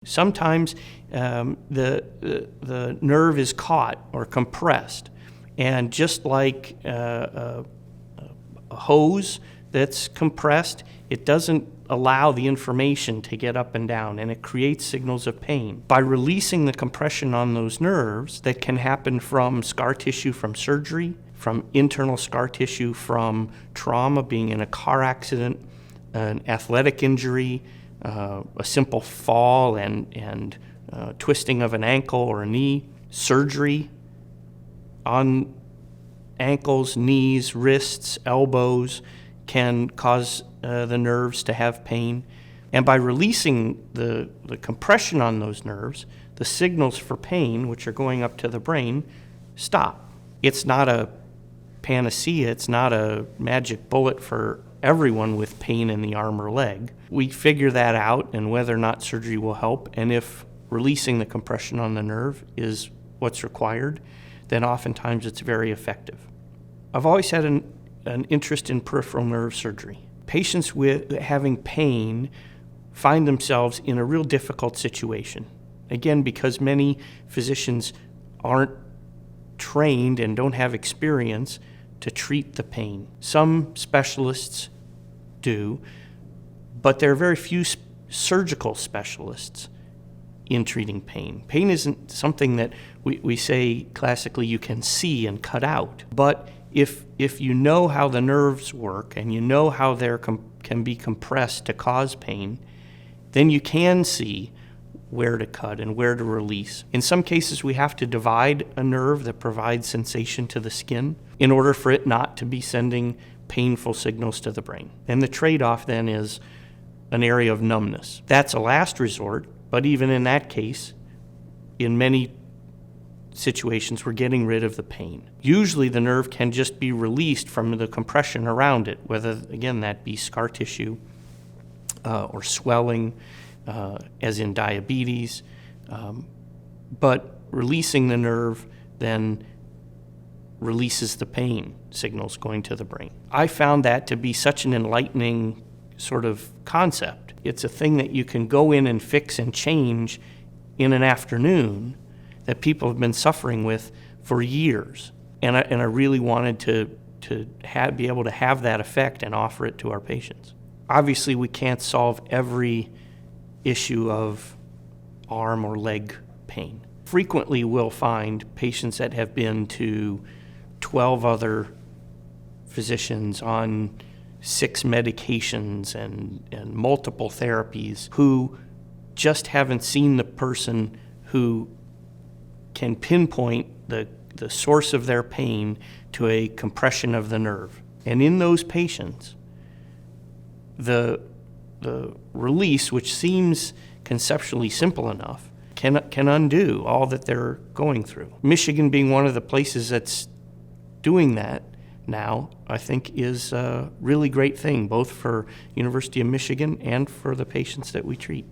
Sometimes the nerve is caught or compressed, and just like a hose that's compressed, it doesn't allow the information to get up and down, and it creates signals of pain. By releasing the compression on those nerves, that can happen from scar tissue from surgery, from internal scar tissue from trauma, being in a car accident, an athletic injury, a simple fall and twisting of an ankle or a knee, surgery on ankles, knees, wrists, elbows can cause the nerves to have pain. And by releasing the compression on those nerves, the signals for pain, which are going up to the brain, stop. It's not a panacea, it's not a magic bullet for everyone with pain in the arm or leg. We figure that out and whether or not surgery will help, and if releasing the compression on the nerve is what's required, then oftentimes it's very effective. I've always had an interest in peripheral nerve surgery. Patients with having pain find themselves in a real difficult situation. Again, because many physicians aren't trained and don't have experience to treat the pain. Some specialists do, but there are very few surgical specialists in treating pain. Pain isn't something that we say classically you can see and cut out, but if you know how the nerves work and you know how they can be compressed to cause pain, then you can see where to cut and where to release. In some cases, we have to divide a nerve that provides sensation to the skin in order for it not to be sending painful signals to the brain. And the trade-off then is an area of numbness. That's a last resort, but even in that case, in many situations, we're getting rid of the pain. Usually the nerve can just be released from the compression around it, whether, again, that be scar tissue or swelling, as in diabetes, but releasing the nerve then releases the pain signals going to the brain. I found that to be such an enlightening sort of concept. It's a thing that you can go in and fix and change in an afternoon that people have been suffering with for years. And I really wanted to be able to have that effect and offer it to our patients. Obviously, we can't solve every issue of arm or leg pain. Frequently, we'll find patients that have been to 12 other physicians on 6 medications and multiple therapies who just haven't seen the person who can pinpoint the source of their pain to a compression of the nerve. And in those patients, the release, which seems conceptually simple enough, can undo all that they're going through. Michigan being one of the places that's doing that now, I think is a really great thing, both for University of Michigan and for the patients that we treat.